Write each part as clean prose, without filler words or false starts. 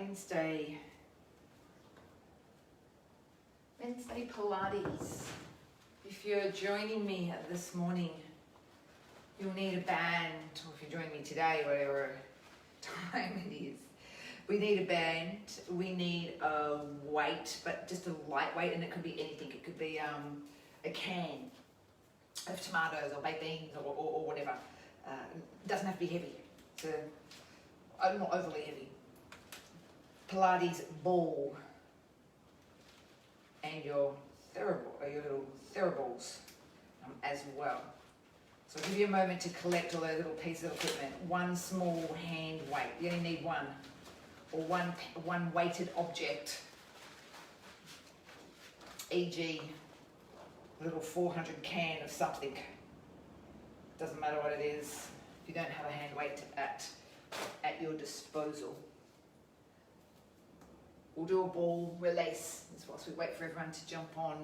Wednesday Pilates. If you're joining me this morning, you'll need a band, or if you're joining me today, whatever time it is, we need a band, we need a weight, but just a light weight, and it could be anything. It could be a can of tomatoes or baked beans or whatever. It doesn't have to be heavy, so not overly heavy. Pilates ball and your little theraballs as well. So I'll give you a moment to collect all those little pieces of equipment. One small hand weight, you only need one, or one weighted object, e.g. a little 400 can of something. Doesn't matter what it is, if you don't have a hand weight at your disposal. We'll do a ball release whilst we wait for everyone to jump on.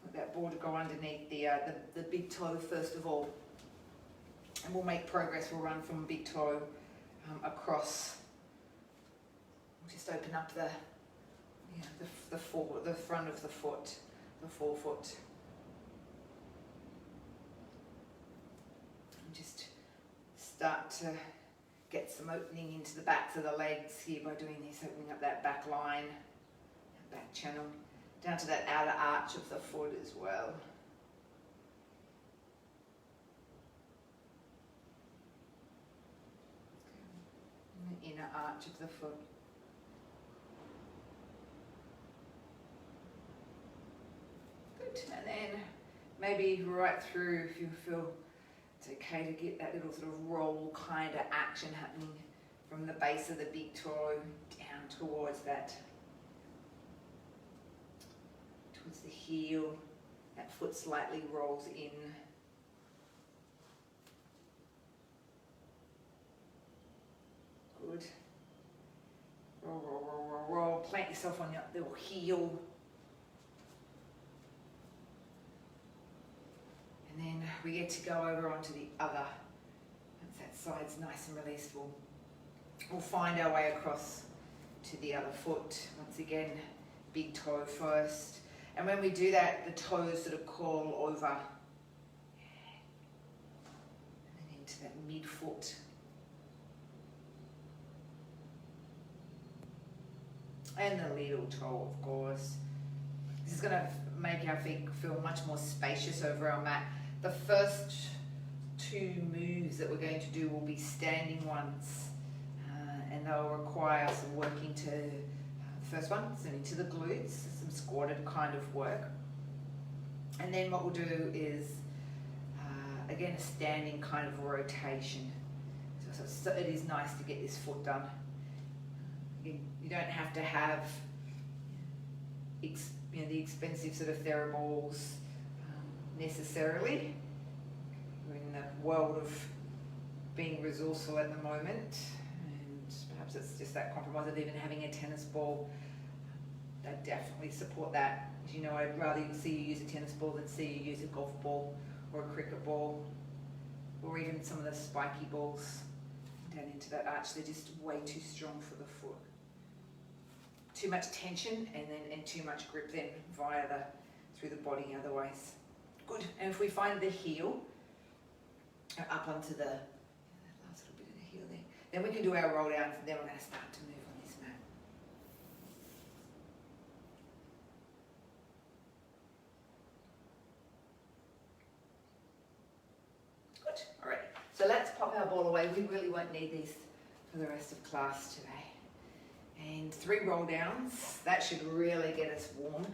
Want that ball to go underneath the big toe first of all. And we'll make progress. We'll run from big toe across. We'll just open up the front of the foot, the forefoot. And just start to get some opening into the backs of the legs here by doing this, opening up that back line, that back channel, down to that outer arch of the foot as well. And the inner arch of the foot. Good, and then maybe right through, if you feel it's okay to get that little sort of roll kind of action happening from the base of the big toe down towards the heel. That foot slightly rolls in. Good. Roll, roll, roll, roll, roll. Plant yourself on your little heel. And then we get to go over onto the other. Once that side's nice and released, we'll find our way across to the other foot. Once again, big toe first. And when we do that, the toes sort of curl over. And then into that midfoot. And the little toe, of course. This is going to make our feet feel much more spacious over our mat. The first two moves that we're going to do will be standing ones, and they'll require some work into the first one, so into the glutes, some squatted kind of work. And then what we'll do is, again, a standing kind of rotation. So it is nice to get this foot done. You don't have to have the expensive sort of theraballs necessarily. We're in the world of being resourceful at the moment, and perhaps it's just that compromise of even having a tennis ball. I definitely support that. As you know, I'd rather see you use a tennis ball than see you use a golf ball or a cricket ball, or even some of the spiky balls down into that arch. They're just way too strong for the foot. Too much tension and too much grip then through the body otherwise. Good. And if we find the heel up onto the last little bit of the heel there, then we can do our roll downs, and then we're going to start to move on this mat. Good. All right. So let's pop our ball away. We really won't need these for the rest of class today. And 3 roll downs. That should really get us warm.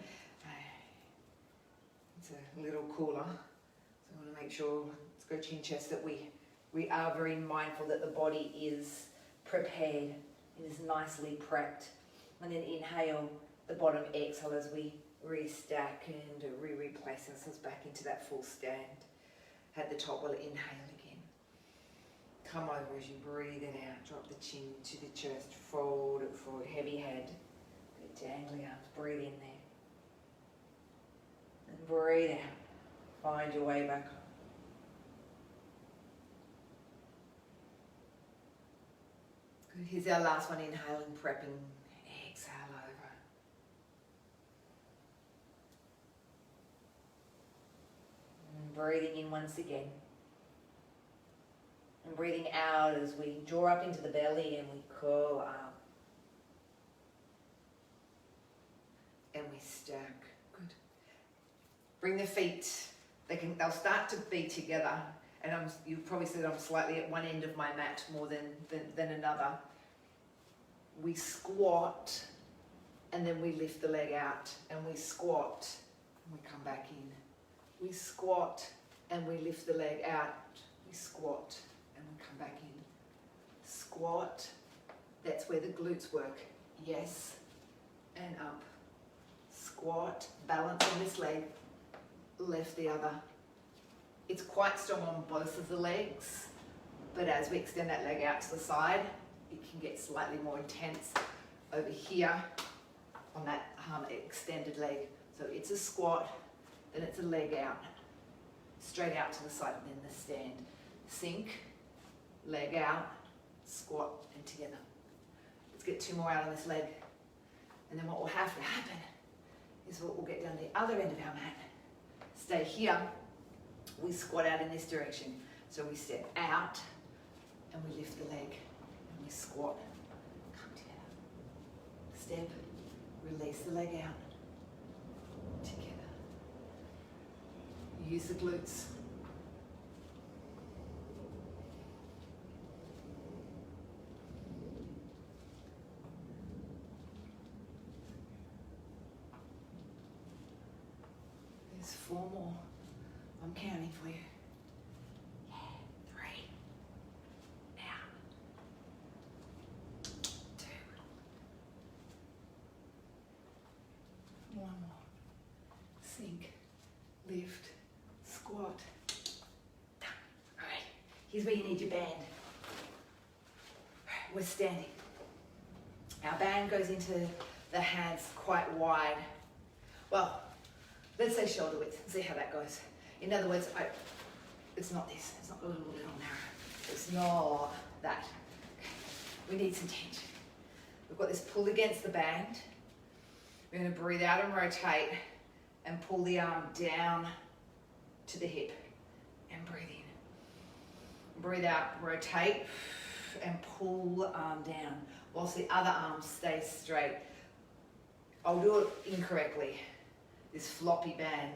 It's a little cooler, so I want to make sure, let's go chin chest, that we are very mindful that the body is prepared and is nicely prepped. And then inhale the bottom, exhale as we restack and replace ourselves back into that full stand. At the top, we'll inhale again. Come over as you breathe it out. Drop the chin to the chest. Fold it forward. Heavy head. Good dangly arms. Breathe in there. And breathe out. Find your way back up. Good. Here's our last one, inhaling, prepping, exhale over. And breathing in once again. And breathing out as we draw up into the belly and we curl up. And we stack. Good. Bring the feet, they'll start to be together. And you probably said I'm slightly at one end of my mat more than another. We squat and then we lift the leg out, and we squat and we come back in. We squat and we lift the leg out. We squat and we come back in. Squat, that's where the glutes work. Yes, and up. Squat, balance on this leg, lift the other. It's quite strong on both of the legs, but as we extend that leg out to the side, it can get slightly more intense over here on that extended leg. So it's a squat, then it's a leg out, straight out to the side, and then the stand. Sink, leg out, squat, and together. Let's get 2 more out on this leg. And then what will have to happen is what we'll get down the other end of our mat. Stay here. We squat out in this direction. So we step out and we lift the leg and we squat. Come together. Step, release the leg out. Together. Use the glutes. There's 4 more. I'm counting for you. Yeah, 3. Out. 2. 1 more. Sink. Lift. Squat. Done. All right. Here's where you need your band. We're standing. Our band goes into the hands quite wide. Well, let's say shoulder width. See how that goes. In other words, it's not this. It's not a little narrow. It's not that. We need some tension. We've got this pull against the band. We're going to breathe out and rotate and pull the arm down to the hip and breathe in. Breathe out, rotate and pull the arm down whilst the other arm stays straight. I'll do it incorrectly. This floppy band.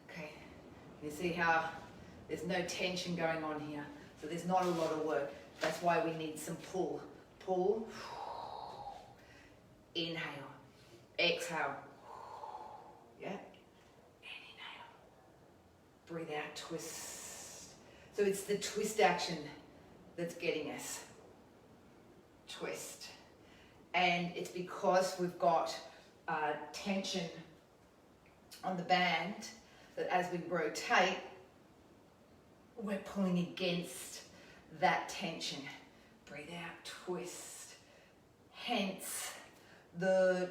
Okay, you see how there's no tension going on here, so there's not a lot of work. That's why we need some pull. Pull, inhale, exhale, yeah, and inhale. Breathe out, twist. So it's the twist action that's getting us. Twist. And it's because we've got tension on the band that as we rotate, we're pulling against that tension. Breathe out, twist. Hence, the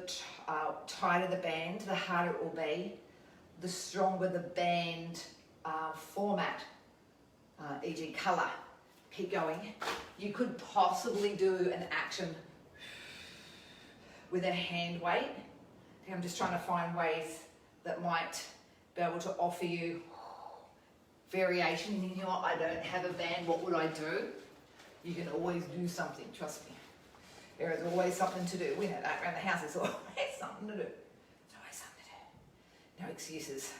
tighter the band, the harder it will be, the stronger the band format, e.g. colour. Keep going. You could possibly do an action with a hand weight. I'm just trying to find ways that might be able to offer you variation. And you know what, I don't have a band, what would I do? You can always do something, trust me. There is always something to do. We know that around the house, there's always something to do. There's always something to do. No excuses.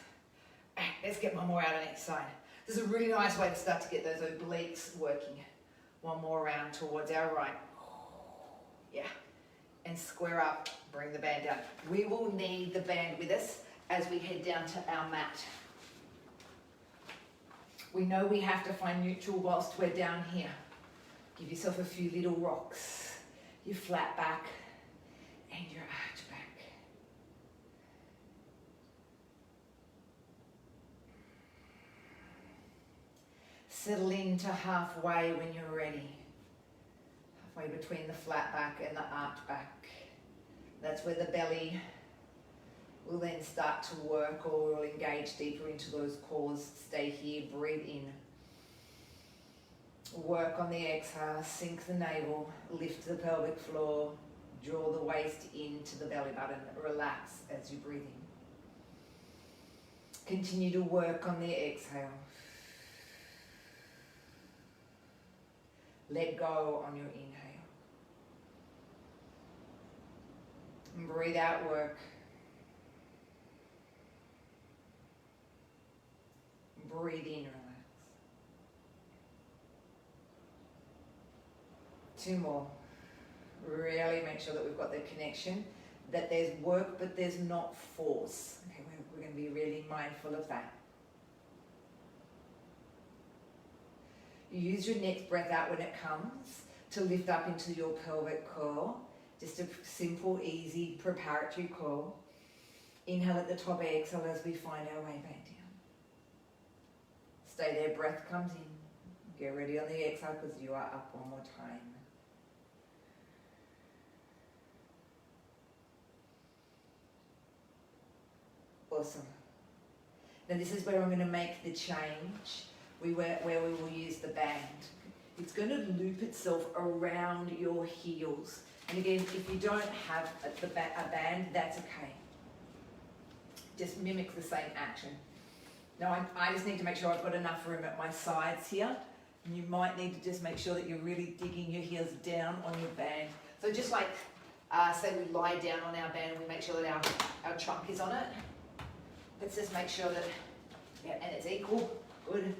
Let's get 1 more out on each side. This is a really nice way to start to get those obliques working. 1 more round towards our right. Yeah. And square up, bring the band down. We will need the band with us as we head down to our mat. We know we have to find neutral whilst we're down here. Give yourself a few little rocks. Your flat back and your arch back. Settle into halfway when you're ready. Halfway between the flat back and the arch back. That's where the belly will then start to work, or will engage deeper into those cores. Stay here, breathe in. Work on the exhale, sink the navel, lift the pelvic floor, draw the waist into the belly button, relax as you breathe in. Continue to work on the exhale. Let go on your inhale. And breathe out, work. Breathe in, relax. 2 more. Really make sure that we've got the connection, that there's work but there's not force. Okay, we're going to be really mindful of that. Use your next breath out when it comes to lift up into your pelvic curl. Just a simple, easy, preparatory curl. Inhale at the top, exhale as we find our way back down. Stay there, breath comes in. Get ready on the exhale because you are up one more time. Awesome. Now this is where I'm going to make the change, where we will use the band. It's going to loop itself around your heels. And again, if you don't have a band, that's okay. Just mimic the same action. Now I just need to make sure I've got enough room at my sides here. And you might need to just make sure that you're really digging your heels down on your band. So just like, say we lie down on our band and we make sure that our trunk is on it. Let's just make sure that, yeah, and it's equal, good,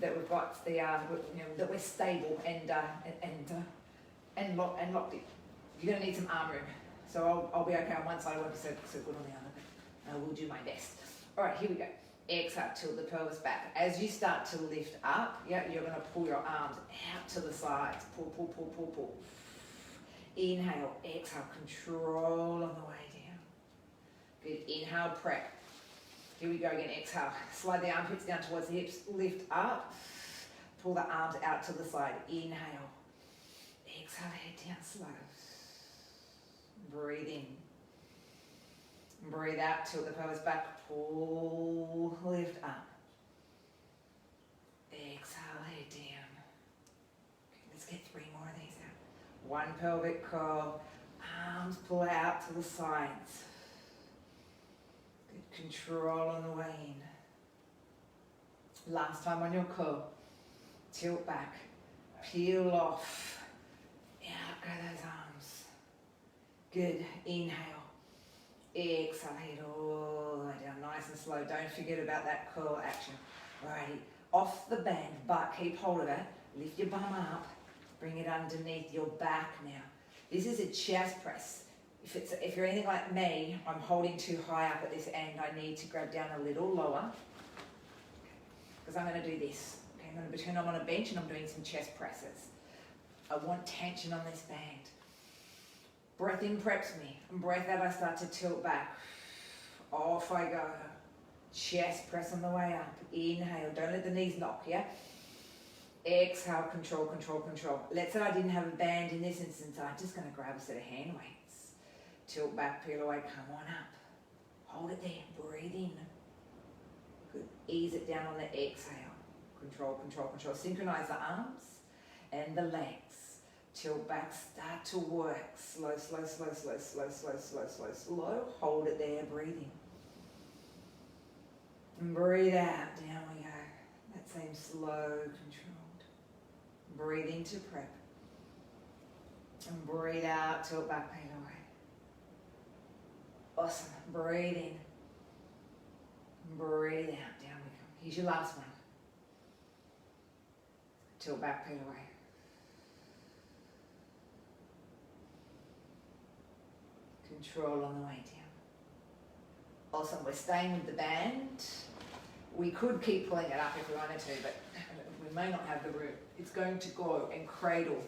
that we've got the, that we're stable and locked in. You're going to need some arm room. So I'll be okay on one side, I won't be so good on the other, but I will do my best. All right, here we go. Exhale, tilt the pelvis back. As you start to lift up, yeah, you're going to pull your arms out to the sides. Pull, pull, pull, pull, pull. Inhale, exhale, control on the way down. Good, inhale, prep. Here we go again, exhale. Slide the armpits down towards the hips, lift up. Pull the arms out to the side, inhale. Exhale, head down slow. Breathe in. Breathe out, tilt the pelvis back, pull, lift up. Exhale, head down. Okay, let's get 3 more of these out. 1 pelvic curl, arms pull out to the sides. Good control on the way in. Last time on your curl, tilt back, peel off, out go those arms. Good, inhale. Exhale, head all the way down, nice and slow. Don't forget about that curl action. Alrighty, off the band, but keep hold of it. Lift your bum up, bring it underneath your back now. This is a chest press. If you're anything like me, I'm holding too high up at this end. I need to grab down a little lower because I'm going to do this. Okay, I'm going to pretend I'm on a bench and I'm doing some chest presses. I want tension on this band. Breath in preps me, and breath out I start to tilt back. Off I go. Chest press on the way up. Inhale, don't let the knees lock, yeah? Exhale, control, control, control. Let's say I didn't have a band in this instance, I'm just going to grab a set of hand weights. Tilt back, peel away, come on up. Hold it there, breathe in. Good, ease it down on the exhale. Control, control, control. Synchronize the arms and the legs. Tilt back, start to work. Slow, slow, slow, slow, slow, slow, slow, slow, slow. Hold it there, breathe in. And breathe out, down we go. That same slow, controlled. Breathe into prep. And breathe out, tilt back, peel away. Awesome, breathe in. Breathe out, down we go. Here's your last one. Tilt back, peel away. Control on the way down. Awesome, we're staying with the band. We could keep pulling it up if we wanted to, but we may not have the room. It's going to go and cradle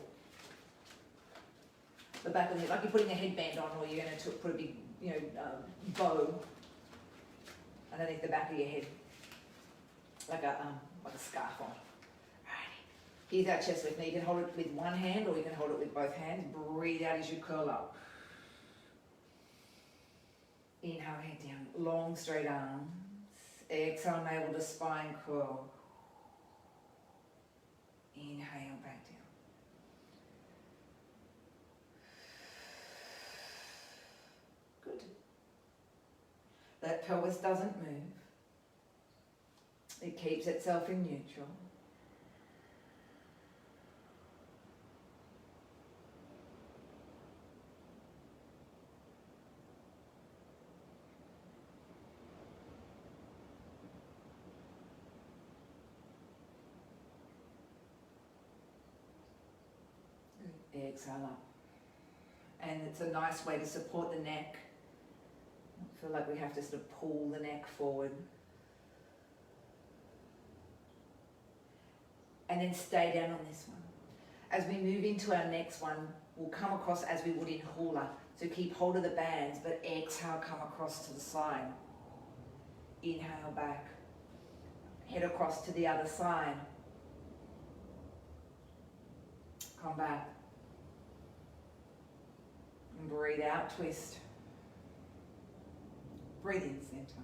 the back of the head, like you're putting a headband on, or you're going to put a big, bow underneath the back of your head, like a scarf on. Alrighty. Here's our chest lift. Now you can hold it with one hand, or you can hold it with both hands. Breathe out as you curl up. Inhale, head down, long straight arms. Exhale, navel to spine curl. Inhale, back down. Good. That pelvis doesn't move. It keeps itself in neutral. Exhale up. And it's a nice way to support the neck. I feel like we have to sort of pull the neck forward. And then stay down on this one. As we move into our next one, we'll come across as we would in hula. So keep hold of the bands, but exhale, come across to the side. Inhale back. Head across to the other side. Come back. And breathe out, twist. Breathe in, center.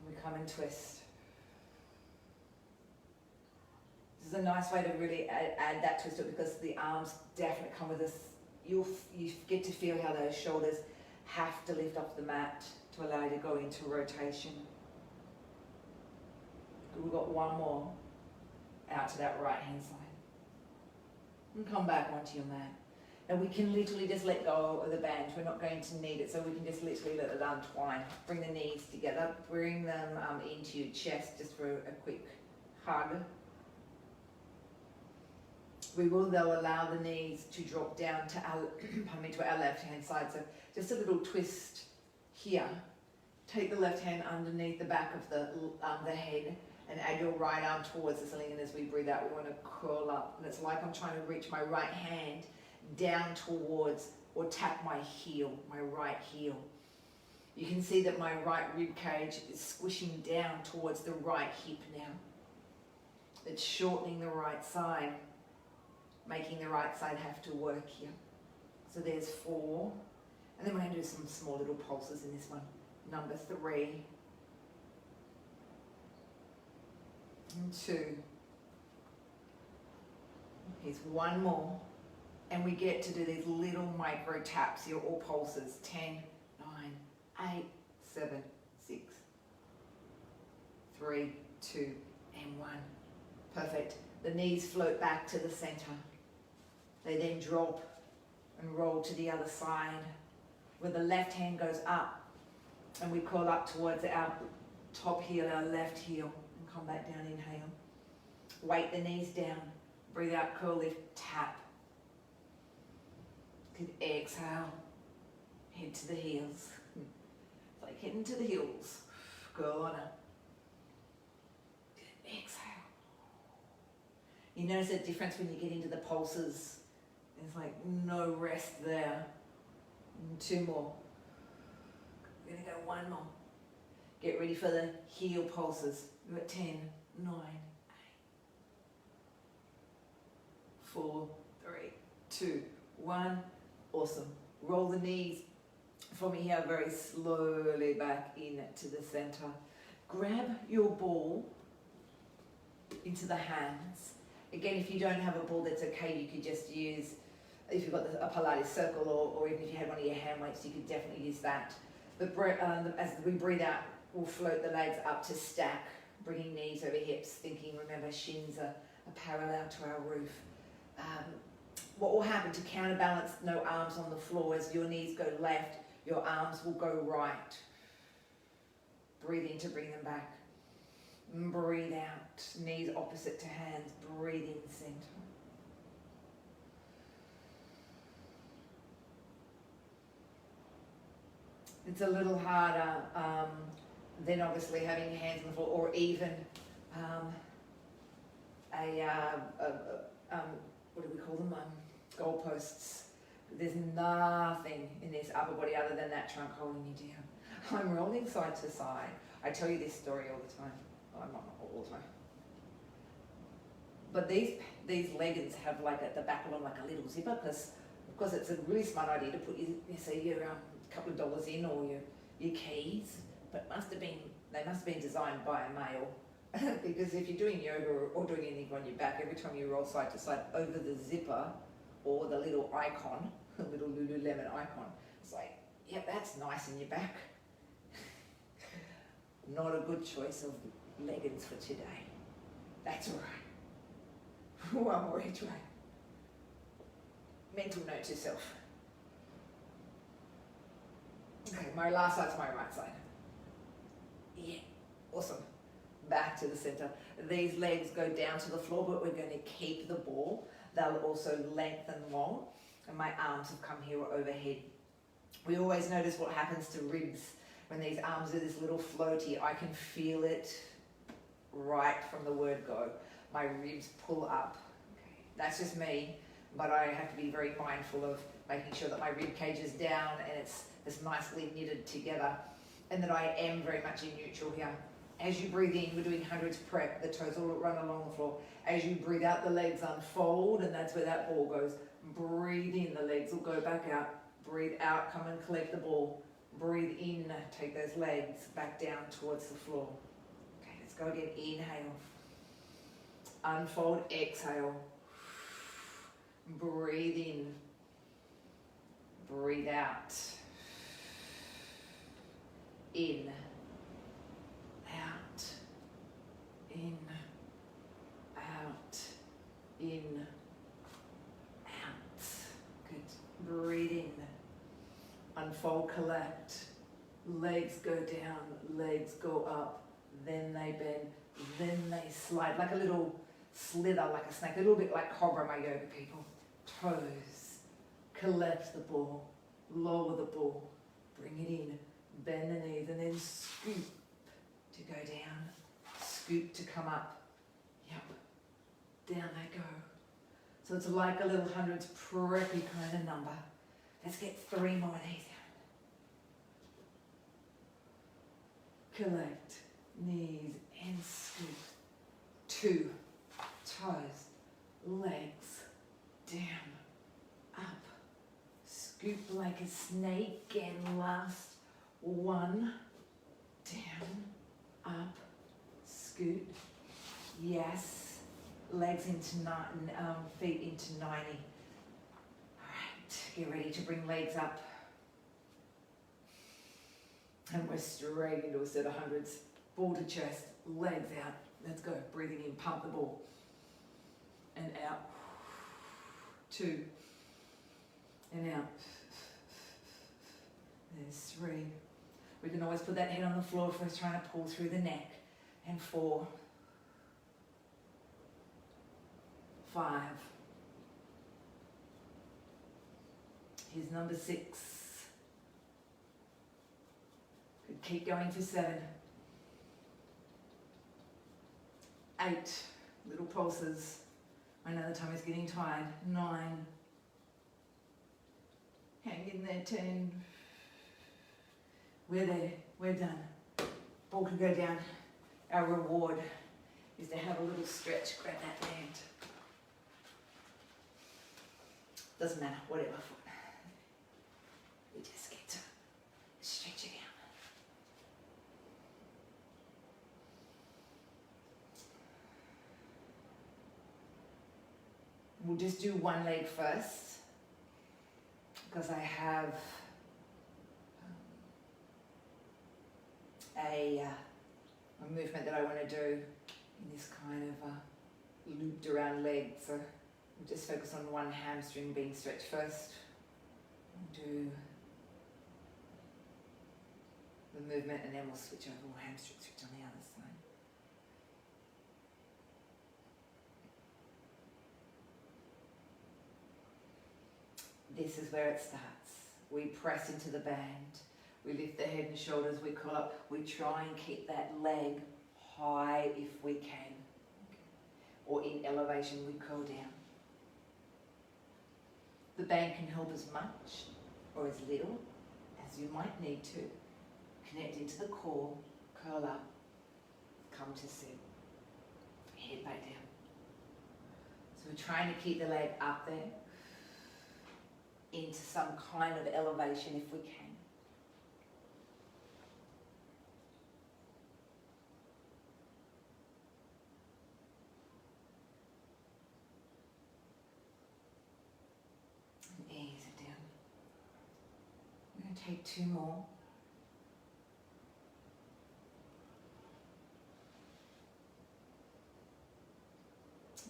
We come and twist. This is a nice way to really add that twist to it, because the arms definitely come with this. You get to feel how those shoulders have to lift off the mat to allow you to go into rotation. We've got one more out to that right hand side. And come back onto your mat. And we can literally just let go of the band. We're not going to need it, so we can just literally let it untwine. Bring the knees together, bring them into your chest just for a quick hug. We will, though, allow the knees to drop down to our, to our left-hand side. So just a little twist here. Take the left hand underneath the back of the head and add your right arm towards the ceiling. And as we breathe out, we want to curl up. And it's like I'm trying to reach my right hand down towards, or tap my heel, my right heel. You can see that my right rib cage is squishing down towards the right hip now. It's shortening the right side, making the right side have to work here. So there's 4. And then we're going to do some small little pulses in this one. Number 3. And 2. Here's one more. And we get to do these little micro taps here, or pulses. 10, 9, 8, 7, 6, 3, 2, and 1. Perfect. The knees float back to the center. They then drop and roll to the other side, where the left hand goes up, and we curl up towards our top heel, our left heel, and come back down. Inhale. Weight the knees down. Breathe out, curl, lift, tap. Good. Exhale. Head to the heels. It's like heading to the heels. Go on up. Good. Exhale. You notice a difference when you get into the pulses. There's like no rest there. And 2 more. We're going to go 1 more. Get ready for the heel pulses. We've got 10, 9, 8, 4, 3, 2, 1. Awesome. Roll the knees from here very slowly back into the center. Grab your ball into the hands. Again, if you don't have a ball, that's okay. You could just use, if you've got a Pilates circle, or even if you had one of your hand weights, you could definitely use that. But as we breathe out, we'll float the legs up to stack, bringing knees over hips, thinking, remember, shins are parallel to our roof. What will happen to counterbalance, no arms on the floor, as your knees go left, your arms will go right. Breathe in to bring them back. Breathe out, knees opposite to hands. Breathe in, center. It's a little harder than obviously having your hands on the floor, or even what do we call them? Goalposts. There's nothing in this upper body other than that trunk holding you down. I'm rolling side to side. I tell you this story all the time. Well, not all the time. But these leggings have like at the back of them like a little zipper because it's a really smart idea to put your couple of dollars in or your keys. But they must have been designed by a male. Because if you're doing yoga or doing anything on your back, every time you roll side to side over the zipper or the little icon, the little Lululemon icon, it's like, yep, that's nice in your back. Not a good choice of leggings for today. That's all right. One more each way. Mental note to self. Okay, my last side's my right side. Yeah, awesome. Back to the center. These legs go down to the floor, but we're going to keep the ball. They'll also lengthen long, and my arms have come here overhead. We always notice what happens to ribs when these arms are this little floaty. I can feel it right from the word go. My ribs pull up. Okay. That's just me, but I have to be very mindful of making sure that my rib cage is down and it's nicely knitted together, and that I am very much in neutral here. As you breathe in, we're doing hundreds prep, the toes will run along the floor. As you breathe out, the legs unfold, and that's where that ball goes. Breathe in, the legs will go back out. Breathe out, come and collect the ball. Breathe in, take those legs back down towards the floor. Okay, let's go again. Inhale. Unfold, exhale. Breathe in. Breathe out. In. Out. In. Out. In. Out. Good. Breathe in. Unfold, collect. Legs go down, legs go up, then they bend, then they slide, like a little slither, like a snake, a little bit like cobra, my yoga people. Toes, collect the ball, lower the ball, bring it in, bend the knees, and then scoop to go down, scoop to come up. Yep, down they go. So it's like a little hundreds preppy kind of number. Let's get 3 more of these. Collect, knees and scoop. 2, toes, legs, down, up. Scoop like a snake, and last 1, down, up, scoot. Yes, legs into feet into 90. All right, get ready to bring legs up. And we're straight into a set of hundreds. Ball to chest, legs out. Let's go. Breathing in, pump the ball. And out. 2. And out. There's 3. We can always put that head on the floor if we're trying to pull through the neck. And 4. 5. Here's number 6. Keep going for 7. 8. Little pulses. I know the time is getting tired. 9. Hang in there. 10. We're there. We're done. Ball can go down. Our reward is to have a little stretch. Grab that hand. Doesn't matter. Whatever foot. We just get to stretch it out. We'll just do one leg first, because I have a movement that I want to do in this kind of looped around leg. So we'll just focus on one hamstring being stretched first. We'll do the movement, and then we'll switch over. We'll hamstring switch on the other side. This is where it starts. We press into the band. We lift the head and shoulders. We curl up. We try and keep that leg high if we can. Or in elevation, we curl down. The band can help as much or as little as you might need to. Connect into the core, curl up, come to sit, head back down. So we're trying to keep the leg up there into some kind of elevation if we can. And ease it down. We're going to take 2 more.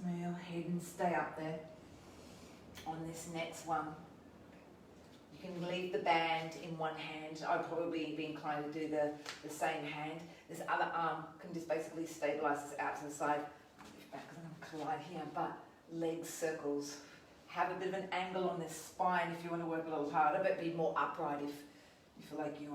Now head and stay up there on this next one. You can leave the band in one hand. I'd probably be inclined to do the same hand. This other arm can just basically stabilize this out to the side. Lift back because I'm going to collide here, but leg circles. Have a bit of an angle on this spine if you want to work a little harder, but be more upright if you feel like you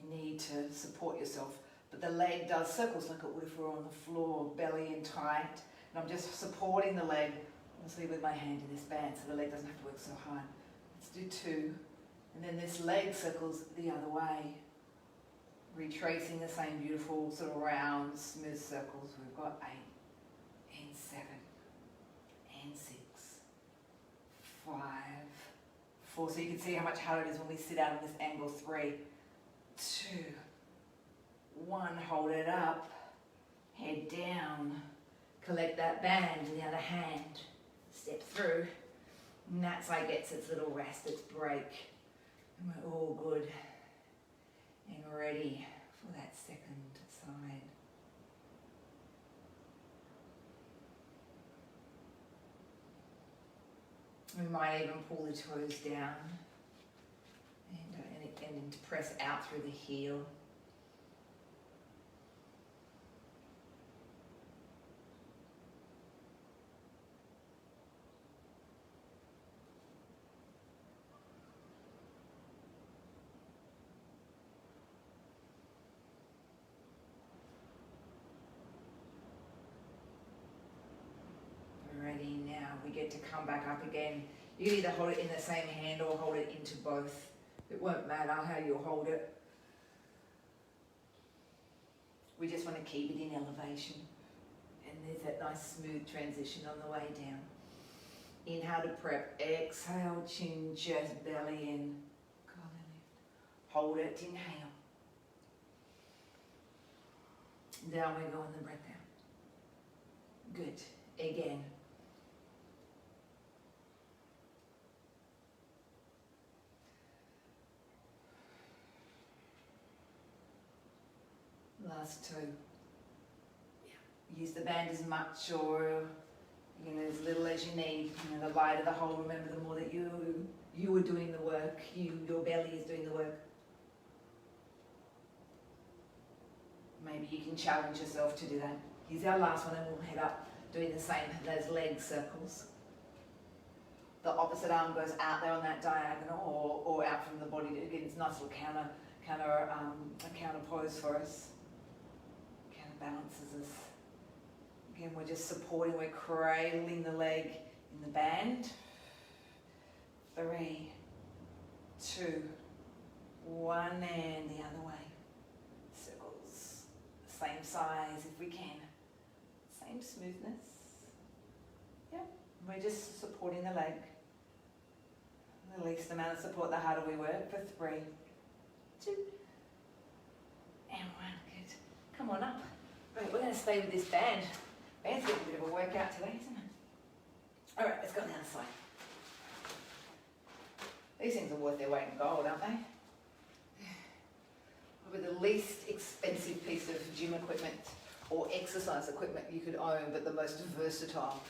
need to support yourself. But the leg does circles like it would if we were on the floor, belly in tight. And I'm just supporting the leg, honestly, with my hand in this band so the leg doesn't have to work so hard. Let's do 2. And then this leg circles the other way. Retracing the same beautiful sort of round, smooth circles. We've got 8 and 7 and 6, 5, 4. So you can see how much harder it is when we sit out on this angle. 3, 2, 1, hold it up, head down, collect that band in the other hand, step through, and that's how it gets its little rest, its break, and we're all good and ready for that second side. We might even pull the toes down and to press out through the heel. Ready now, we get to come back up again. You can either hold it in the same hand or hold it into both. It won't matter how you hold it. We just want to keep it in elevation. And there's that nice smooth transition on the way down. Inhale to prep, exhale, chin, just belly in. Hold it, inhale. Down we go on the breath down. Good, again. Last 2. Yeah. Use the band as much or as little as you need. The lighter the hold, remember, the more that you are doing the work, your belly is doing the work. Maybe you can challenge yourself to do that. Here's our last one and we'll head up doing the same, those leg circles. The opposite arm goes out there on that diagonal or out from the body. Again, it's a nice little counter pose for us. Balances us. Again, we're just supporting, we're cradling the leg in the band. 3, 2, 1, and the other way. Circles, same size if we can. Same smoothness. Yeah, we're just supporting the leg. The least amount of support, the harder we work. For 3, 2, and 1. Good. Come on up. Right, we're going to stay with this band. Band's getting a bit of a workout today, isn't it? All right, let's go on the other side. These things are worth their weight in gold, aren't they? Probably the least expensive piece of gym equipment or exercise equipment you could own, but the most versatile.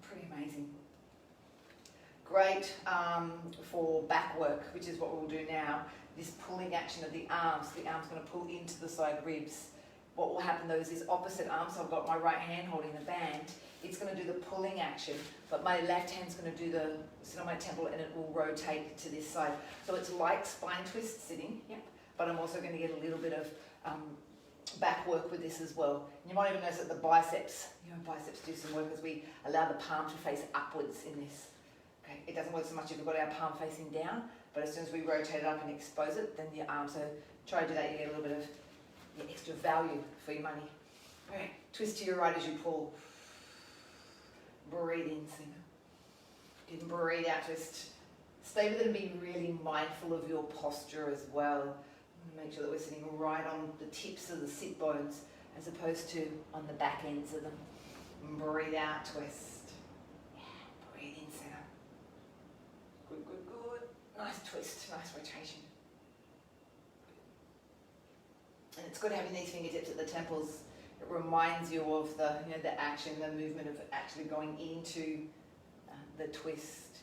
Pretty amazing. Great for back work, which is what we'll do now. This pulling action of the arms. The arm's going to pull into the side ribs. What will happen though is this opposite arm, so I've got my right hand holding the band, it's going to do the pulling action, but my left hand's going to do sit on my temple and it will rotate to this side. So it's like spine twist sitting, yep, but I'm also going to get a little bit of back work with this as well. And you might even notice that the biceps do some work as we allow the palm to face upwards in this. it doesn't work so much if we've got our palm facing down, but as soon as we rotate it up and expose it, then your arms are, try to do that, you get a little bit of extra value for your money. All right, twist to your right as you pull. Breathe in, Singer. You can breathe out, twist. Stay with it and be really mindful of your posture as well. Make sure that we're sitting right on the tips of the sit bones as opposed to on the back ends of them. Breathe out, twist. Yeah, breathe in, center. Good, good, good. Nice twist, nice rotation. And it's good having these fingertips at the temples. It reminds you of the, the action, the movement of actually going into the twist.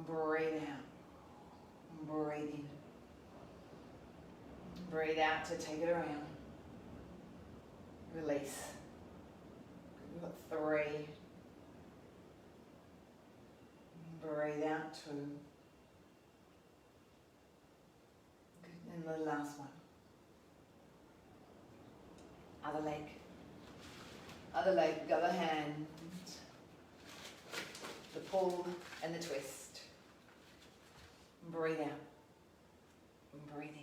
Breathe out. Breathe in. Breathe out to take it around. Release. We've got 3. Breathe out 2. Good. And the last one. Other leg. Other leg, other hand. The pull and the twist. Breathe out. Breathe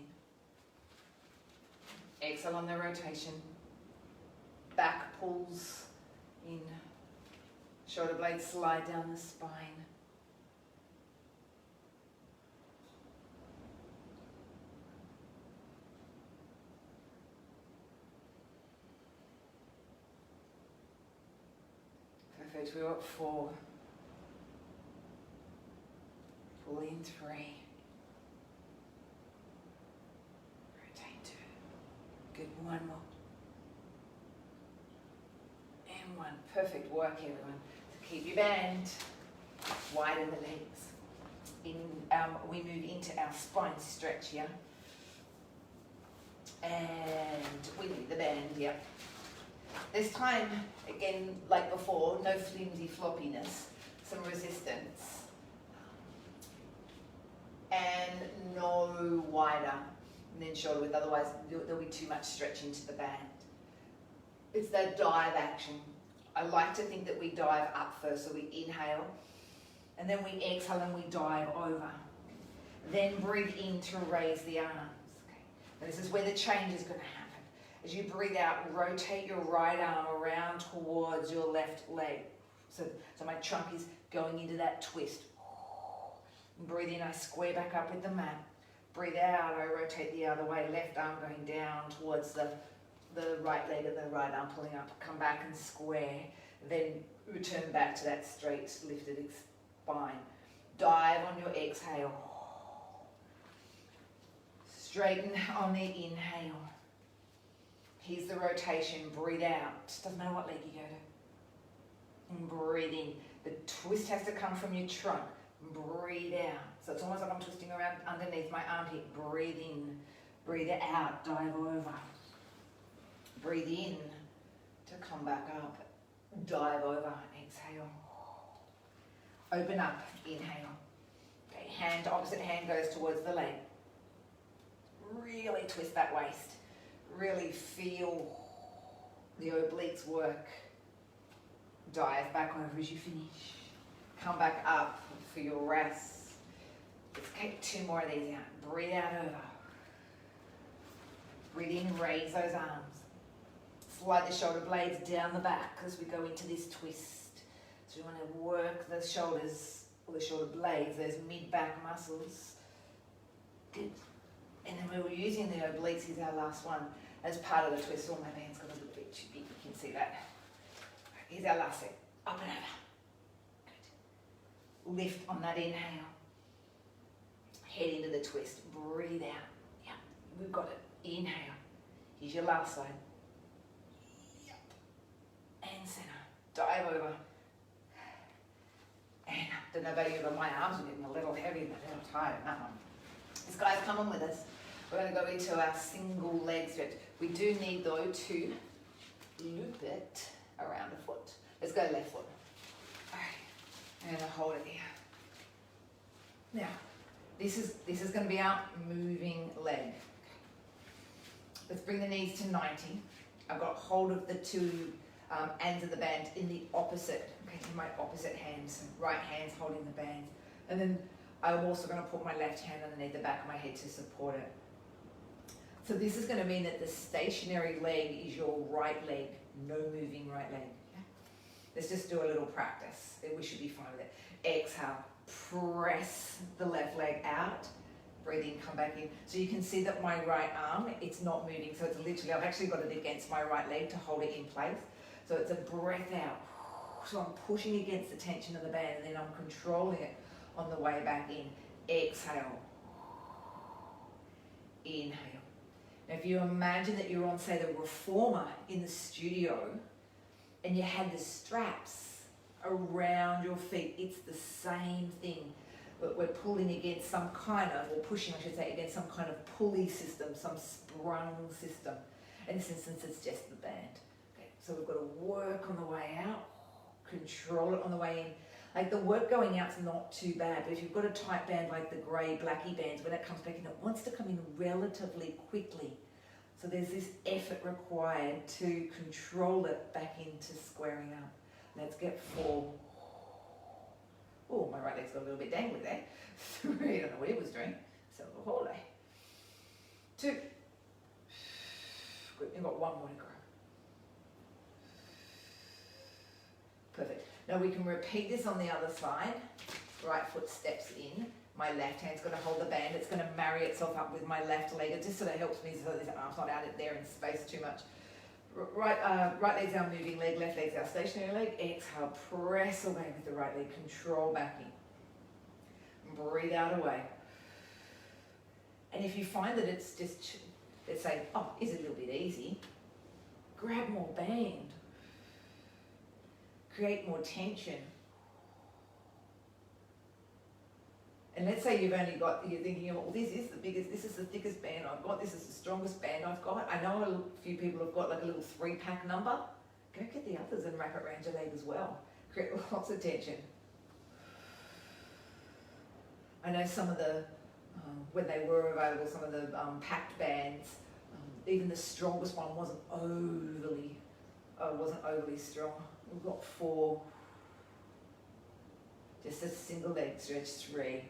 in. Exhale on the rotation. Back pulls in. Shoulder blades slide down the spine. Perfect. We're at 4. Pull in 3. Rotate 2. Good. One more. And 1. Perfect work, everyone. So keep your band. Widen the legs. We move into our spine stretch here. And we leave the band here. This time, again, like before, no flimsy floppiness, some resistance. And no wider than shoulder width, otherwise there'll be too much stretch into the band. It's that dive action. I like to think that we dive up first, so we inhale, and then we exhale and we dive over. Then breathe in to raise the arms. Okay. And this is where the change is going to happen. As you breathe out, rotate your right arm around towards your left leg. So my trunk is going into that twist. Breathe in, I square back up with the mat. Breathe out, I rotate the other way. Left arm going down towards the right leg and the right arm pulling up. Come back and square. Then return back to that straight, lifted spine. Dive on your exhale. Straighten on the inhale. Here's the rotation. Breathe out. Doesn't matter what leg you go to. And breathe in. The twist has to come from your trunk. Breathe out. So it's almost like I'm twisting around underneath my armpit. Breathe in. Breathe out. Dive over. Breathe in to come back up. Dive over. Exhale. Open up. Inhale. Okay, hand, opposite hand goes towards the leg. Really twist that waist. Really feel the obliques work. Dive back over as you finish. Come back up for your rest. Let's take 2 more of these out. Breathe out over. Breathe in, raise those arms. Slide the shoulder blades down the back as we go into this twist. So we want to work the shoulders, or the shoulder blades, those mid-back muscles. Good. And then we were using the obliques, here's our last one, as part of the twist. Oh, my band's got a little bit too big, you can see that. Here's our last set. Up and over. Good. Lift on that inhale. Head into the twist. Breathe out. Yeah, we've got it. Inhale. Here's your last side. Yep. And center. Dive over. And up. Don't know about you, but my arms are getting a little heavy, but a little tired on that one. This guy's come on with us. We're going to go into our single leg stretch. We do need, though, to loop it around the foot. Let's go left foot. All right. I'm going to hold it here. Now, this is going to be our moving leg. Let's bring the knees to 90. I've got hold of the 2 ends of the band in the opposite, okay, in my opposite hands. Right hand's holding the band. And then I'm also going to put my left hand underneath the back of my head to support it. So this is going to mean that the stationary leg is your right leg, no moving right leg. Let's just do a little practice. We should be fine with it. Exhale, press the left leg out. Breathe in, come back in. So you can see that my right arm, it's not moving. So it's literally, I've actually got it against my right leg to hold it in place. So it's a breath out. So I'm pushing against the tension of the band, and then I'm controlling it on the way back in. Exhale. Inhale. Now if you imagine that you're on, say, the reformer in the studio, and you had the straps around your feet, it's the same thing. But we're pulling against some kind of, or pushing, I should say, against some kind of pulley system, some sprung system. In this instance, it's just the band. Okay, so we've got to work on the way out, control it on the way in. Like the work going out's not too bad, but if you've got a tight band like the grey blacky bands, when it comes back in, it wants to come in relatively quickly. So there's this effort required to control it back into squaring up. Let's get 4. Oh, my right leg's got a little bit dangly there. 3, I don't know what it was doing. So the whole day. 2. Good, you've got 1 more to go. Perfect. Now we can repeat this on the other side. Right foot steps in. My left hand's going to hold the band. It's going to marry itself up with my left leg. It just sort of helps me so this arm's not out there in space too much. Right leg's our moving leg, left leg's our stationary leg. Exhale, press away with the right leg, control back in. Breathe out away. And if you find that it's just, let's say, oh, is it a little bit easy? Grab more band. Create more tension. And let's say you've only got, you're thinking, well, this is the biggest, this is the thickest band I've got, this is the strongest band I've got. I know a few people have got like a little 3-pack number. Go get the others and wrap it around your leg as well. Create lots of tension. I know some of the, when they were available, some of the packed bands, even the strongest one wasn't overly strong. We've got 4. Just a single leg stretch, 3.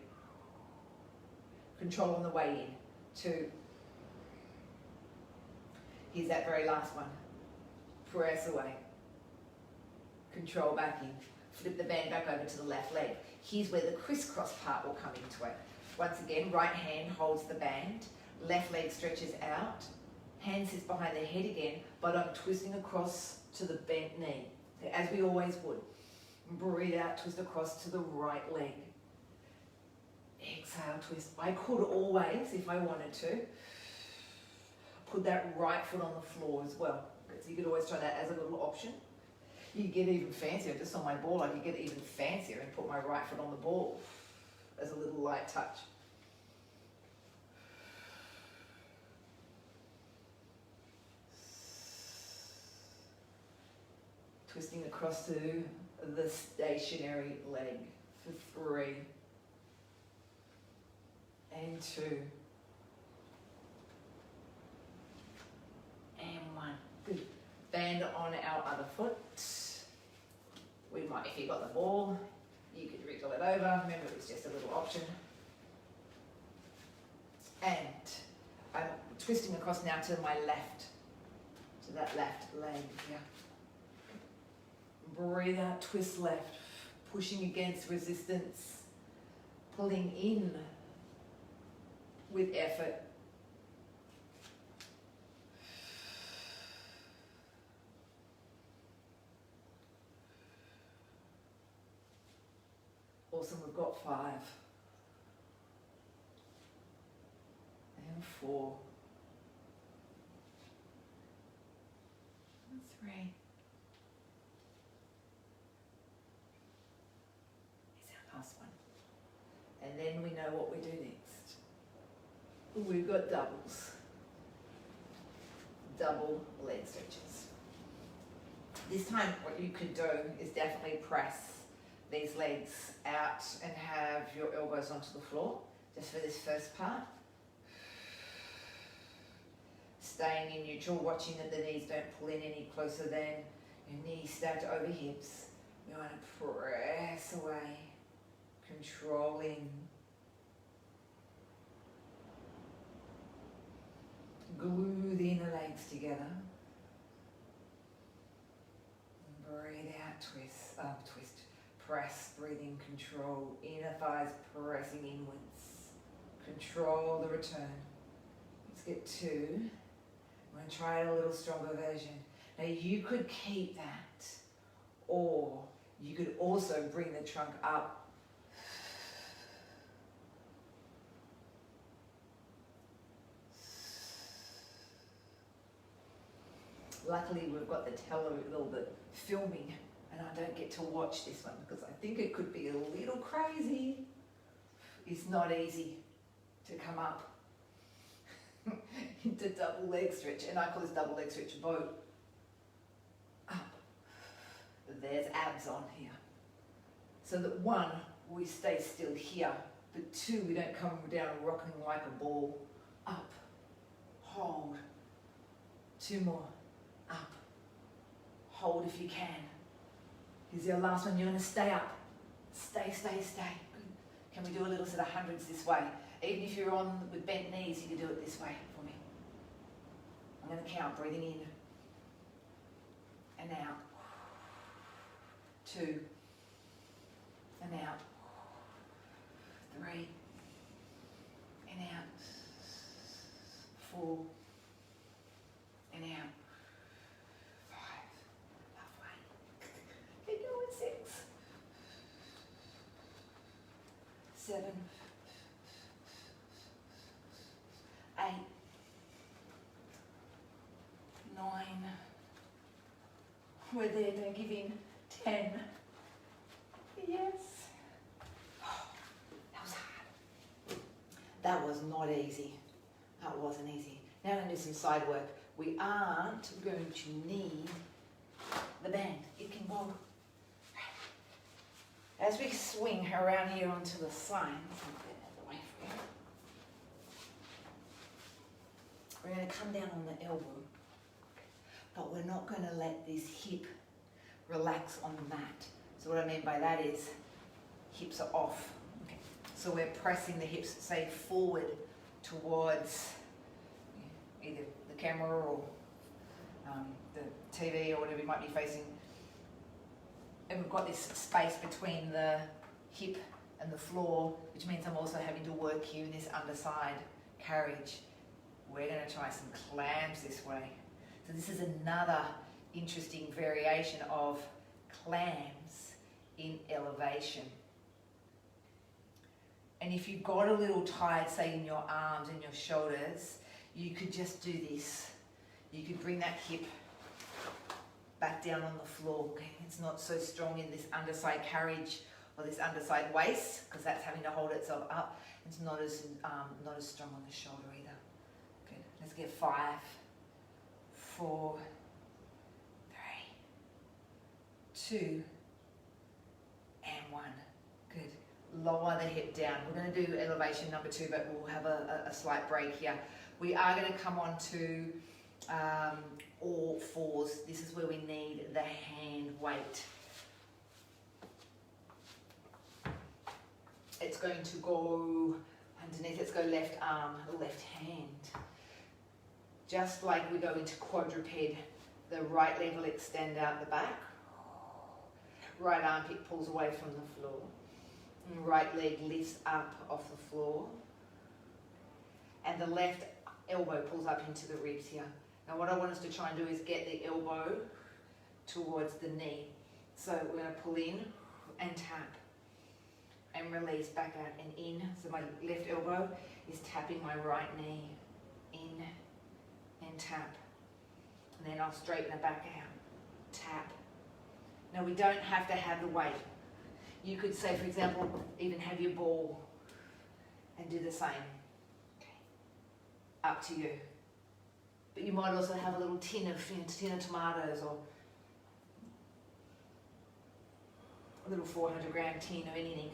Control on the way in, 2. Here's that very last one. Press away. Control back in. Flip the band back over to the left leg. Here's where the crisscross part will come into it. Once again, right hand holds the band, left leg stretches out, hand sits behind the head again, but I'm twisting across to the bent knee, as we always would. Breathe out, twist across to the right leg. Exhale, twist. I could always, if I wanted to, put that right foot on the floor as well. So you could always try that as a little option. You get even fancier, just on my ball, I could get even fancier and put my right foot on the ball as a little light touch. Twisting across to the stationary leg for 3 and 2 and 1. Good. Band on our other foot. We might, if you got the ball, you could wriggle it over. Remember, it was just a little option. And I'm twisting across now to my left, to that left leg here. Breathe out, twist left, pushing against resistance, pulling in with effort. Awesome, we've got 5 and 4 and 3. Last one. And then we know what we do next. We've got doubles. Double leg stretches. This time what you could do is definitely press these legs out and have your elbows onto the floor, just for this first part. Staying in neutral, watching that the knees don't pull in any closer than your knees stacked over hips. We want to press away. controlling. Glue the inner legs together. Breathe out, twist, press, breathing, control, inner thighs pressing inwards. Control the return. Let's get 2. I'm going to try a little stronger version. Now you could keep that, or you could also bring the trunk up. Luckily we've got the filming, and I don't get to watch this one because I think it could be a little crazy. It's not easy to come up into double leg stretch, and I call this double leg stretch boat. Up. There's abs on here. So that 1, we stay still here, but 2, we don't come down rocking like a ball. Up. Hold. 2 more. Up. Hold if you can. Here's your last one. You're going to stay up. Stay. Good. Can we do a little set of hundreds this way? Even if you're on with bent knees, you can do it this way for me. I'm going to count, breathing in and out. 2 and out. 3 and out. 4 and out. 5, halfway. Keep going. 6, 7, 8, 9. We're there, don't give in. 10. Yes. Oh, that was hard. That was not easy. That wasn't easy. Now I'm going to do some side work. We aren't going to need the band. It can go. As we swing around here onto the side, we're going to come down on the elbow, but we're not going to let this hip relax on the mat. So what I mean by that is hips are off. Okay. So we're pressing the hips, say, forward towards either the camera or the TV or whatever you might be facing. And we've got this space between the hip and the floor, which means I'm also having to work here in this underside carriage. We're going to try some clams this way. So this is another interesting variation of clams in elevation. And if you got a little tired, say in your arms and your shoulders, you could just do this. You could bring that hip back down on the floor. Okay? It's not so strong in this underside carriage or this underside waist, because that's having to hold itself up. It's not as strong on the shoulder either. Good. Let's get 5, 4, 3, 2, and 1. Good. Lower the hip down. We're going to do elevation number 2, but we'll have a slight break here. We are going to come on to all fours. This is where we need the hand weight. It's going to go underneath. Let's go left arm, left hand. Just like we go into quadruped, the right leg will extend out the back. Right armpit pulls away from the floor. And right leg lifts up off the floor. And the left elbow pulls up into the ribs here. Now what I want us to try and do is get the elbow towards the knee. So we're going to pull in and tap and release back out and in. So my left elbow is tapping my right knee. In and tap. And then I'll straighten it back out. Tap. Now we don't have to have the weight. You could say, for example, even have your ball and do the same. Okay. Up to you. But you might also have a little tin of tomatoes, or a little 400-gram tin of anything.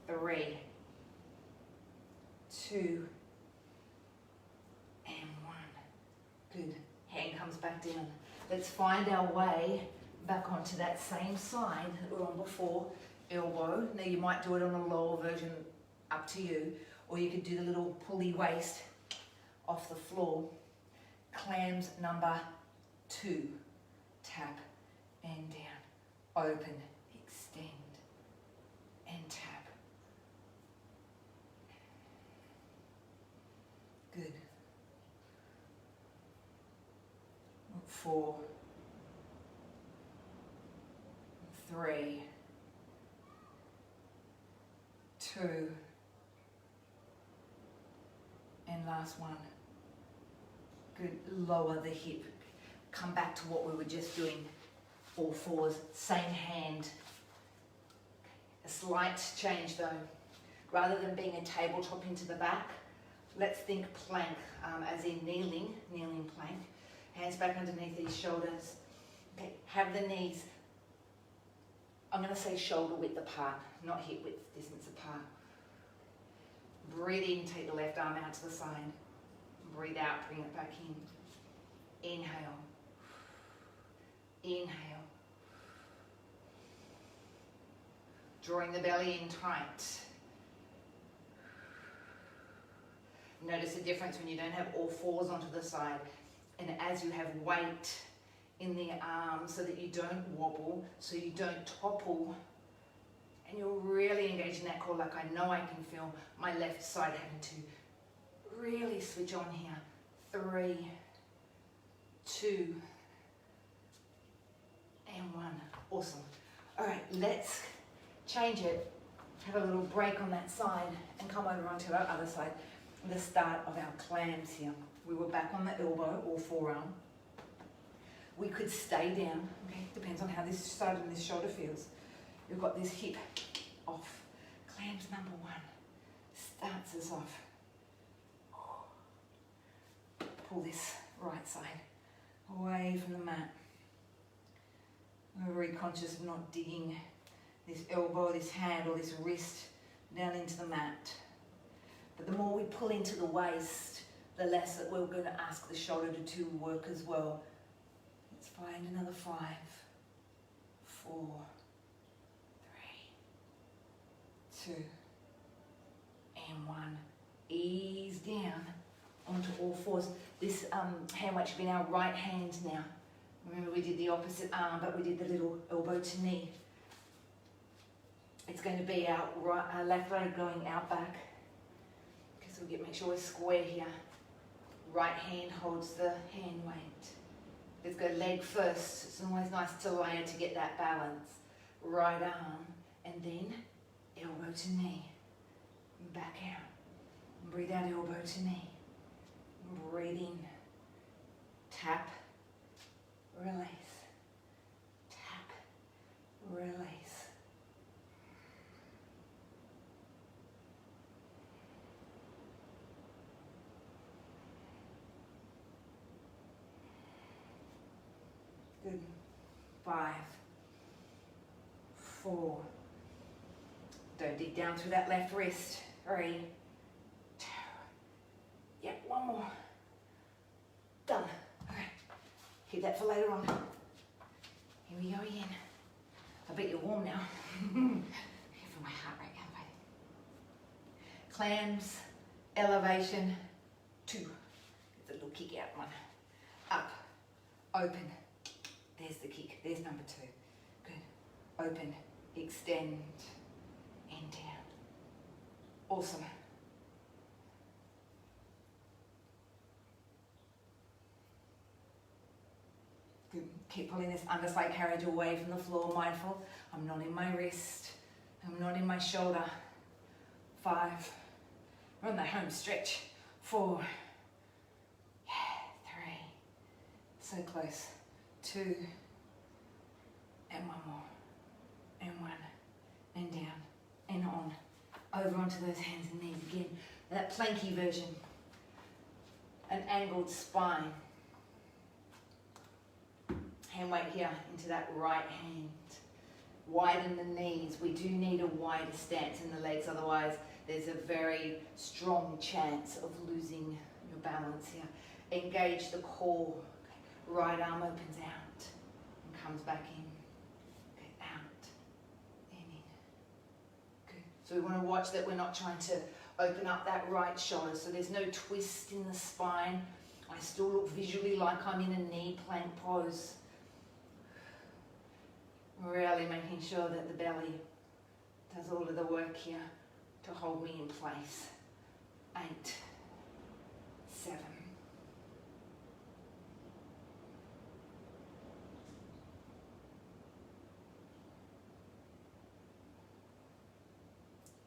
3, 2, and 1. Good. Hand comes back down. Let's find our way back onto that same side that we were on before. elbow. Now you might do it on a lower version, up to you, or you could do the little pulley waist off the floor. Clams number 2. Tap and down. Open, extend, and tap. Good. 4, 3, 2, and last one. Good. Lower the hip. Come back to what we were just doing. All fours, same hand. A slight change though. Rather than being a tabletop into the back, let's think plank, as in kneeling plank. Hands back underneath these shoulders. Okay, have the knees, I'm going to say shoulder width apart, not hip width distance apart. Breathe in, take the left arm out to the side. Breathe out, bring it back in. Inhale. Inhale. Drawing the belly in tight. Notice the difference when you don't have all fours onto the side, and as you have weight in the arms so that you don't wobble, so you don't topple, and you're really engaging that core. Like I know I can feel my left side having to really switch on here. 3, 2, and 1. Awesome. All right, let's change it. Have a little break on that side and come over onto our other side. The start of our clams here. We were back on the elbow or forearm. We could stay down, okay? Depends on how this side and this shoulder feels. We've got this hip off. Clams number 1 starts us off. Pull this right side away from the mat. We're very conscious of not digging this elbow, this hand, or this wrist down into the mat. But the more we pull into the waist, the less that we're going to ask the shoulder to work as well. Let's find another 5, 4, 3, 2, and 1. Ease down onto all fours. This hand weight should be in our right hand now. Remember we did the opposite arm, but we did the little elbow to knee. It's going to be our left leg going out back. So we make sure we're square here. Right hand holds the hand weight. Let's go leg first. It's always nice to layer to get that balance. Right arm, and then elbow to knee. Back out. Breathe out, elbow to knee. Breathe in. Tap, release. Tap, release. Good. 5, 4. Don't dig down through that left wrist. 3, 2. Yep, 1 more. Done. Okay. Keep that for later on. Here we go again. I bet you're warm now. For my heart rate, can't wait. Clams, elevation, 2. It's a little kick out one. Up, open. There's the kick. There's number 2. Good. Open, extend, and down. Awesome. Good. Keep pulling this underside carriage away from the floor, mindful. I'm not in my wrist. I'm not in my shoulder. 5. We're on the home stretch. 4. Yeah, 3. So close. 2. And 1 more. And 1. And down. And on. Over onto those hands and knees again. That planky version. An angled spine. Hand weight here into that right hand. Widen the knees. We do need a wider stance in the legs, otherwise there's a very strong chance of losing your balance here. Engage the core. Right arm opens out and comes back in. Okay, out and in. So we want to watch that we're not trying to open up that right shoulder. So there's no twist in the spine. I still look visually like I'm in a knee plank pose. Really making sure that the belly does all of the work here to hold me in place. 8, 7.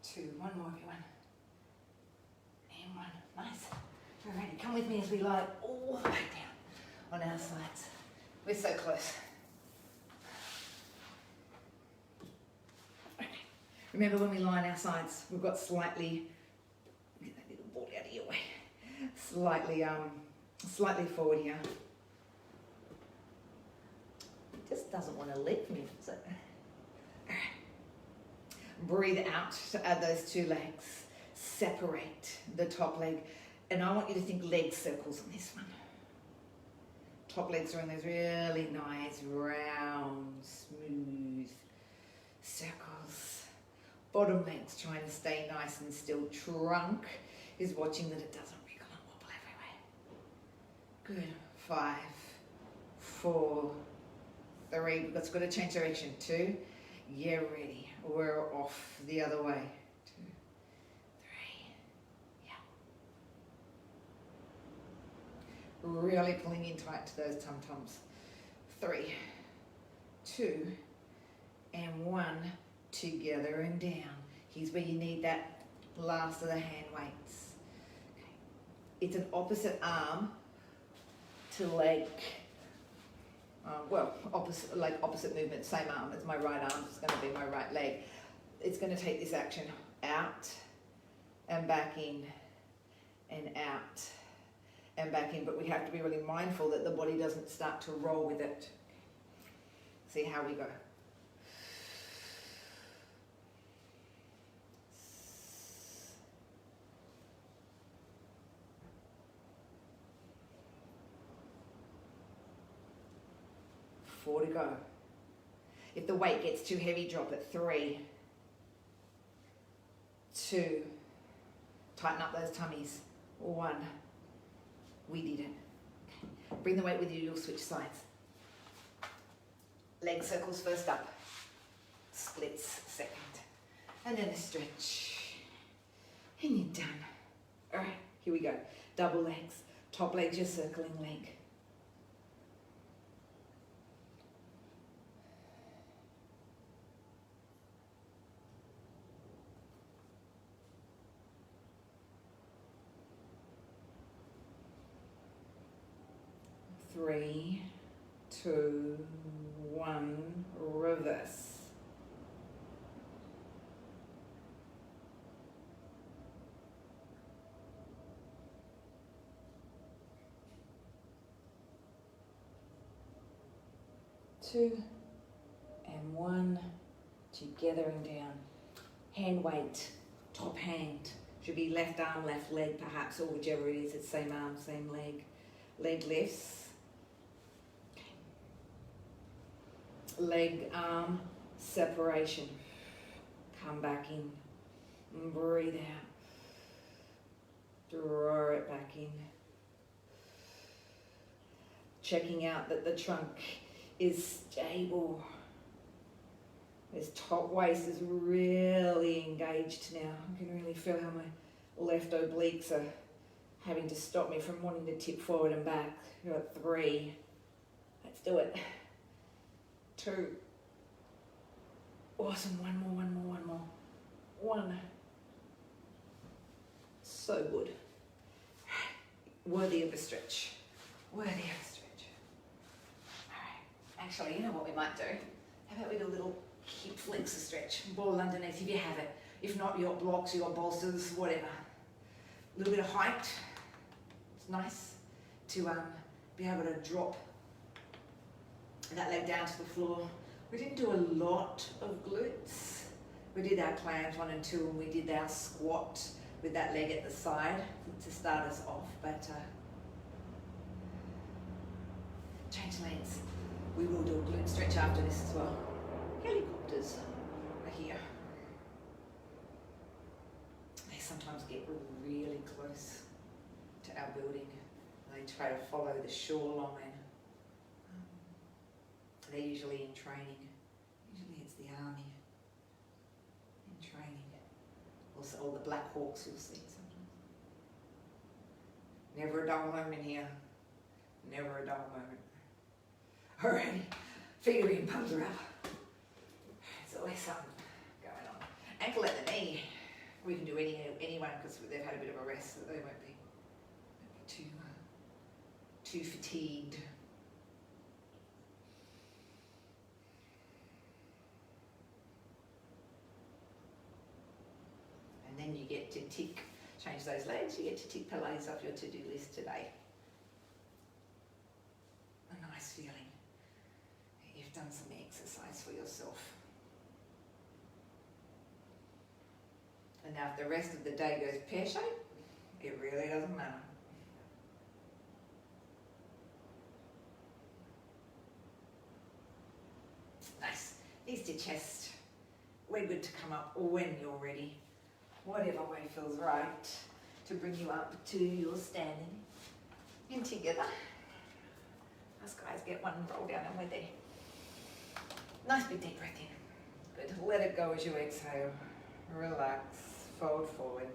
2, one more everyone. And 1, nice. Alrighty, come with me as we lie all the way down on our sides. We're so close. Okay. Remember when we lie on our sides, we've got slightly, get that little ball out of your way, slightly forward here. It just doesn't want to lift me, does it? Breathe out to add those 2 legs. Separate the top leg. And I want you to think leg circles on this one. Top legs are in those really nice, round, smooth circles. Bottom legs trying to stay nice and still. Trunk is watching that it doesn't wriggle and wobble everywhere. Good. 5, 4, 3. That's got to change direction. 2. Yeah, ready. We're off the other way. 2, 3. Yeah. Really pulling in tight to those tum-tums. 3, 2, and 1. Together and down. Here's where you need that last of the hand weights. Okay. It's an opposite arm to leg. Opposite movement, same arm as my right arm. It's going to be my right leg. It's going to take this action out and back in and out and back in, but we have to be really mindful that the body doesn't start to roll with it. See how we go. Four to go. If the weight gets too heavy, drop it. 3, 2, tighten up those tummies. 1, we did it. Okay. Bring the weight with you, you'll switch sides. Leg circles first up, splits second, and then a stretch, and you're done. All right, here we go. Double legs, top leg's your circling leg. Three, 2, 1, reverse. Two and 1, together and down. Hand weight, top hand. Should be left arm, left leg perhaps, or whichever it is, it's same arm, same leg. Leg lifts. Leg, arm, separation. Come back in. Breathe out. Draw it back in. Checking out that the trunk is stable. This top waist is really engaged now. I can really feel how my left obliques are having to stop me from wanting to tip forward and back. You're at 3. Let's do it. 2. Awesome. 1 more. 1. So good. Worthy of a stretch. Worthy of a stretch. All right. Actually, you know what we might do? How about we do a little hip flexor stretch? Ball underneath if you have it. If not, you got blocks, you got bolsters, whatever. A little bit of height. It's nice to be able to drop that leg down to the floor. We didn't do a lot of glutes. We did our clams 1 and 2, and we did our squat with that leg at the side to start us off, but change lanes. We will do a glute stretch after this as well. Helicopters are here. sometimes get really close to our building. They try to follow the shoreline. They're usually in training. Usually it's the army in training. Also, all the Black Hawks you'll see sometimes. Never a dull moment here. Never a dull moment. Alrighty, feet are in, palms are up. There's always something going on. Ankle at the knee. We can do anyone because they've had a bit of a rest, so they won't be too fatigued. And then you get to change those legs, you get to tick Pilates off your to-do list today. A nice feeling. You've done some exercise for yourself. And now if the rest of the day goes pear-shaped, it really doesn't matter. Nice. Knees to chest. We're good to come up when you're ready. Whatever way feels right to bring you up to your standing. And together. Us guys get one and roll down and we're there. Nice big deep breath in. Good. Let it go as you exhale. Relax. Fold forward.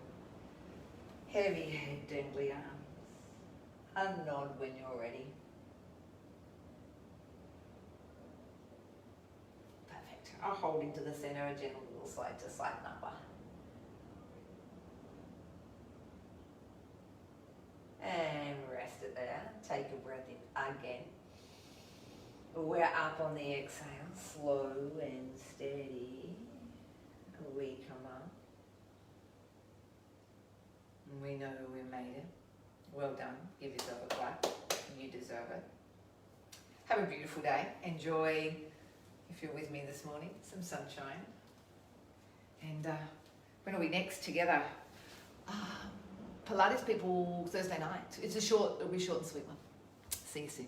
Heavy head, dangly arms. Unnod when you're ready. Perfect. I'll hold into the center, a gentle little side to side number. And rest it there. Take a breath in again. We're up on the exhale. Slow and steady. We come up. We know we made it. Well done. Give yourself a clap. You deserve it. Have a beautiful day. Enjoy, if you're with me this morning, some sunshine. And when are we next together? Pilates people Thursday night. It'll be short and sweet one. See you soon.